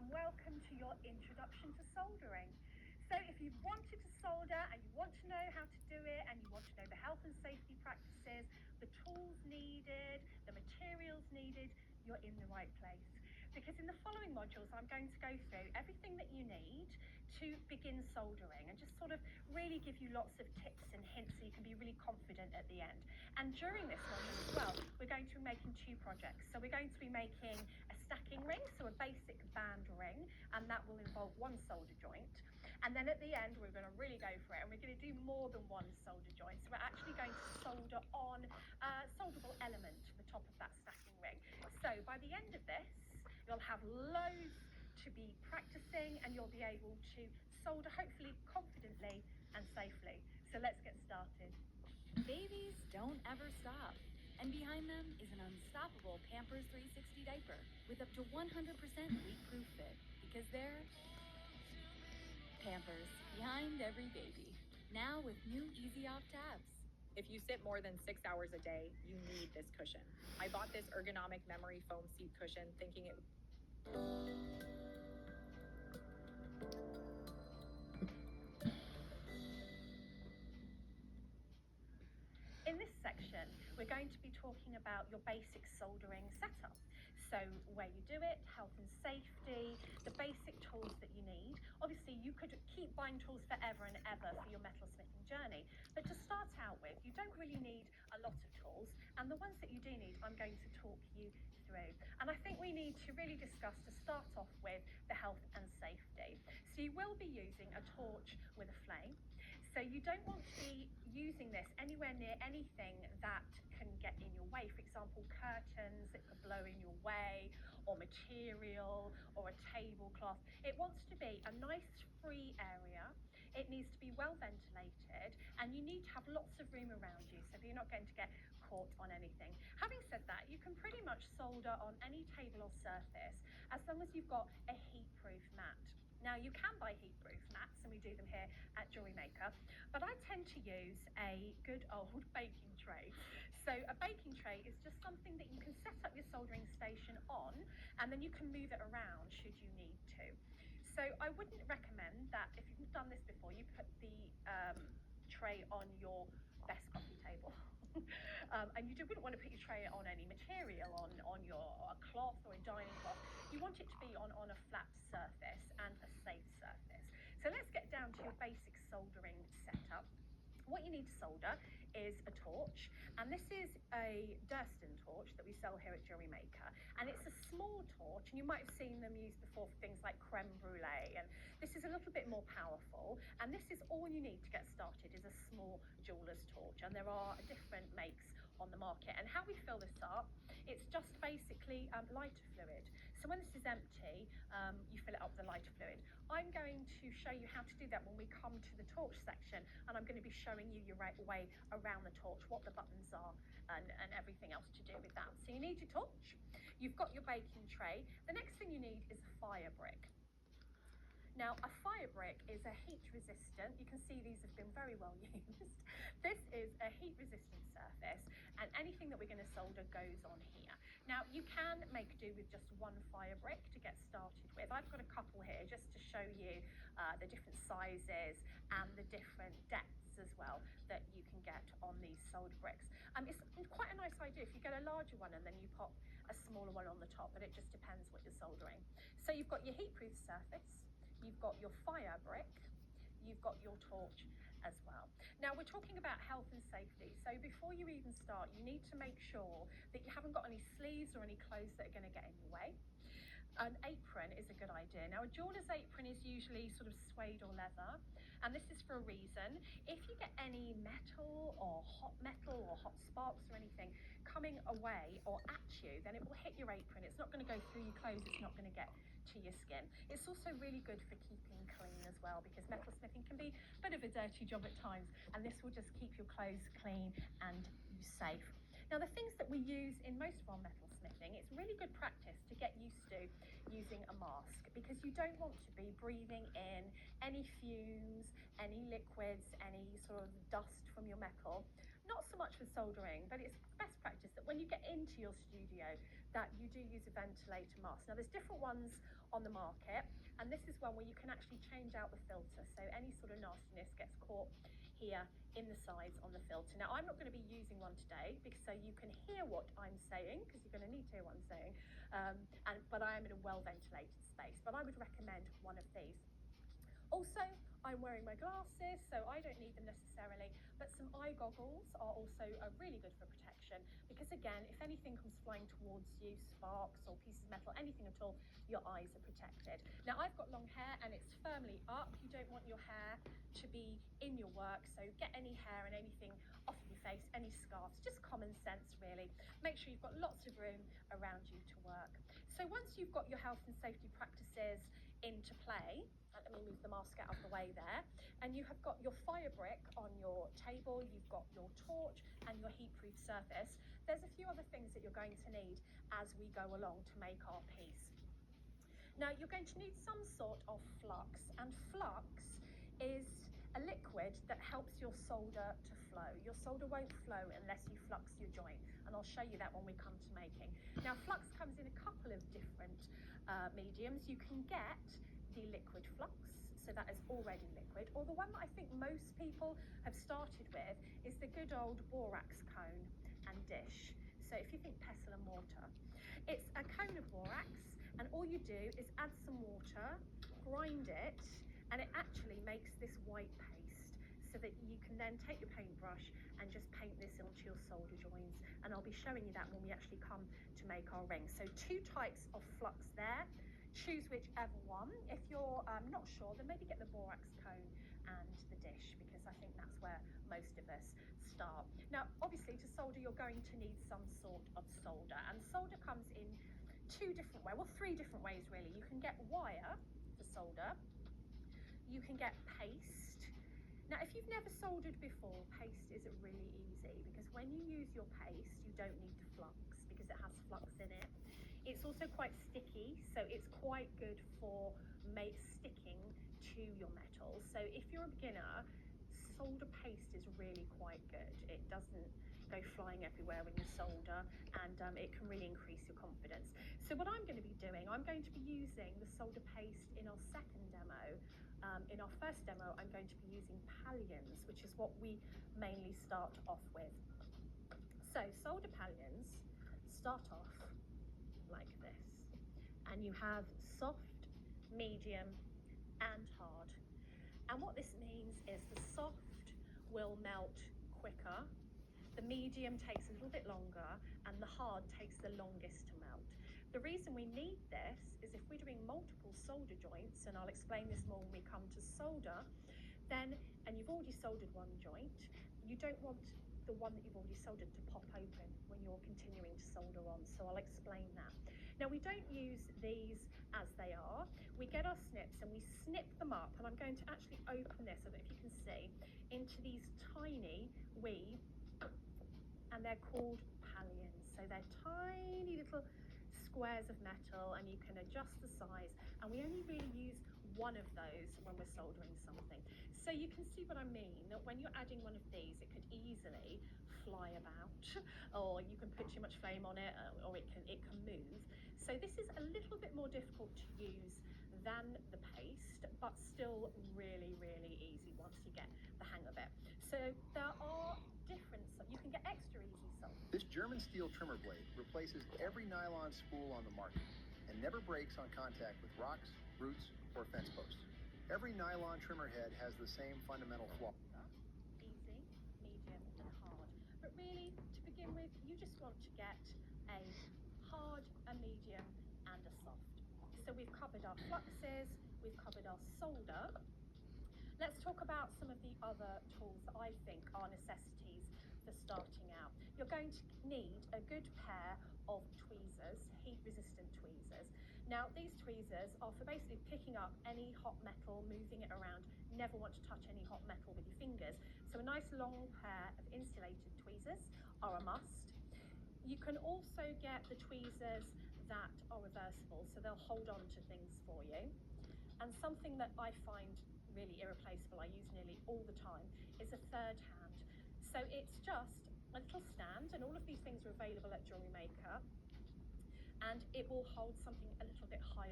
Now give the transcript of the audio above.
and welcome to your introduction to soldering. So if you've wanted to solder and you want to know how to do it and you want to know the health and safety practices, the tools needed, the materials needed, you're in the right place. Because in the following modules, I'm going to go through everything that you need to begin soldering and just sort of really give you lots of tips and hints so you can be really confident at the end. And during this module as well, we're going to be making two projects. So we're going to be making a stacking ring, so a basic band ring, and that will involve one solder joint. And then at the end, we're going to really go for it, and we're going to do more than one solder joint. So we're actually going to solder on a solderable element to the top of that stacking ring. So by the end of this, you'll have loads to be practicing and you'll be able to solder hopefully confidently and safely. So let's get started. Babies don't ever stop. And behind them is an unstoppable Pampers 360 diaper with up to 100% leak-proof fit, because they're Pampers, behind every baby. Now with new Easy Off tabs. If you sit more than 6 hours a day, you need this cushion. I bought this ergonomic memory foam seat cushion thinking it... In this section, we're going to be talking about your basic soldering setup. So where you do it, health and safety, the basic tools that you need. Obviously, you could keep buying tools forever and ever for your metalsmithing journey. But to start out with, you don't really need a lot of tools. And the ones that you do need, I'm going to talk you through. And I think we need to really discuss, to start off with, the health and safety. So you will be using a torch with a flame. So you don't want to be using this anywhere near anything that can get in your way. For example, curtains that could blow in your way, or material, or a tablecloth. It wants to be a nice free area. It needs to be well ventilated, and you need to have lots of room around you so that you're not going to get caught on anything. Having said that, you can pretty much solder on any table or surface as long as you've got a heat-proof mat. Now you can buy heat-proof mats, and we do them here at JewelleryMaker, but I tend to use a good old baking tray. So a baking tray is just something that you can set up your soldering station on, and then you can move it around should you need to. So I wouldn't recommend that if you've done this before, you put the tray on your best coffee table. And you wouldn't want to put your tray on any material, on a cloth or a dining cloth. You want it to be on a flat surface and a safe surface. So let's get down to your basic soldering setup. What you need to solder is a torch, and this is a Durston torch that we sell here at JewelleryMaker, and it's a small torch, and you might have seen them used before for things like creme brulee, and this is a little bit more powerful, and this is all you need to get started, is a small jeweler's torch, and there are different makes on the market. And how we fill this up, it's just basically lighter fluid. So when this is empty, you fill it up with the lighter fluid. I'm going to show you how to do that when we come to the torch section, and I'm going to be showing you your right way around the torch, what the buttons are and everything else to do with that. So you need your torch, you've got your baking tray. The next thing you need is a fire brick. Now, a fire brick is a heat resistant, you can see these have been very well used. This is a heat resistant surface, and anything that we're going to solder goes on here. Now, you can make do with just one fire brick to get started with. I've got a couple here just to show you the different sizes and the different depths as well that you can get on these solder bricks. It's quite a nice idea if you get a larger one and then you pop a smaller one on the top, but it just depends what you're soldering. So you've got your heat-proof surface, you've got your fire brick, you've got your torch as well. Now we're talking about health and safety, so before you even start, you need to make sure that you haven't got any sleeves or any clothes that are going to get in your way. An apron is a good idea. Now a jeweler's apron is usually sort of suede or leather, and this is for a reason. If you get any metal or hot sparks or anything coming away or at you, then it will hit your apron. It's not going to go through your clothes, it's not going to get to your skin. It's also really good for keeping clean as well, because metalsmithing can be a bit of a dirty job at times, and this will just keep your clothes clean and you safe. Now the things that we use in most of our metalsmithing, it's really good practice to get used to using a mask, because you don't want to be breathing in any fumes, any liquids, any sort of dust from your metal. Not so much with soldering, but it's best practice that when you get into your studio that you do use a ventilator mask. Now there's different ones on the market, and this is one where you can actually change out the filter, so any sort of nastiness gets caught here in the sides on the filter. Now I'm not going to be using one today because so you can hear what I'm saying, because you're going to need to hear what I'm saying, but I am in a well ventilated space, but I would recommend one of these. Also, I'm wearing my glasses, so I don't need them necessarily, but some eye goggles are also really good for protection, because again, if anything comes flying towards you, sparks or pieces of metal, anything at all, your eyes are protected. Now I've got long hair and it's firmly up. You don't want your hair to be in your work, so get any hair and anything off of your face, any scarves, just common sense really. Make sure you've got lots of room around you to work. So once you've got your health and safety practices into play, let me move the mask out of the way there, and you have got your fire brick on your table, you've got your torch and your heat-proof surface. There's a few other things that you're going to need as we go along to make our piece. Now you're going to need some sort of flux, and flux is a liquid that helps your solder to flow. Your solder won't flow unless you flux your joint, and I'll show you that when we come to making. Now flux comes in a couple of different mediums. You can get the liquid flux, so that is already liquid, or the one that I think most people have started with is the good old borax cone and dish. So if you think pestle and mortar, it's a cone of borax, and all you do is add some water, grind it, and it actually makes this white paste, so that you can then take your paintbrush and just paint this onto your solder joints, and I'll be showing you that when we actually come to make our ring. So two types of flux there. Choose whichever one. If you're not sure, then maybe get the borax cone and the dish, because I think that's where most of us start. Now obviously to solder you're going to need some sort of solder, and solder comes in three different ways really. You can get wire for solder, you can get paste. Now if you've never soldered before, paste is really easy, because when you use your paste you don't need the flux because it has flux in it. It's also quite sticky, so it's quite good for sticking to your metal. So if you're a beginner, solder paste is really quite good. It doesn't go flying everywhere when you solder, and it can really increase your confidence. So what I'm going to be doing, I'm going to be using the solder paste in our second demo. In our first demo, I'm going to be using pallions, which is what we mainly start off with. So solder pallions start off like this, and you have soft, medium and hard, and what this means is the soft will melt quicker, the medium takes a little bit longer, and the hard takes the longest to melt. The reason we need this is if we're doing multiple solder joints, and I'll explain this more when we come to solder, then, and you've already soldered one joint, you don't want the one that you've already soldered to pop open when you're continuing to solder on, so I'll explain that. Now we don't use these as they are. We get our snips and we snip them up, and I'm going to actually open this so that if you can see, into these tiny wee, and they're called pallions. So they're tiny little squares of metal, and you can adjust the size, and we only really use one of those when we're soldering something. So you can see what I mean, that when you're adding one of these, it could easily fly about, or you can put too much flame on it, or it can move. So this is a little bit more difficult to use than the paste, but still really, really easy once you get the hang of it. So there are you can get extra easy solder. This German steel trimmer blade replaces every nylon spool on the market and never breaks on contact with rocks, roots, or fence posts. Every nylon trimmer head has the same fundamental flaw. Easy, medium, and hard. But really, to begin with, you just want to get a hard, a medium, and a soft. So we've covered our fluxes, we've covered our solder. Let's talk about some of the other tools that I think are necessities for starting out. You're going to need a good pair of tweezers, heat-resistant tweezers. Now, these tweezers are for basically picking up any hot metal, moving it around. You never want to touch any hot metal with your fingers. So a nice long pair of insulated tweezers are a must. You can also get the tweezers that are reversible, so they'll hold on to things for you. And something that I find really irreplaceable, I use nearly all the time, is a third hand. So it's just a little stand, and all of these things are available at JewelleryMaker. and it will hold something a little bit higher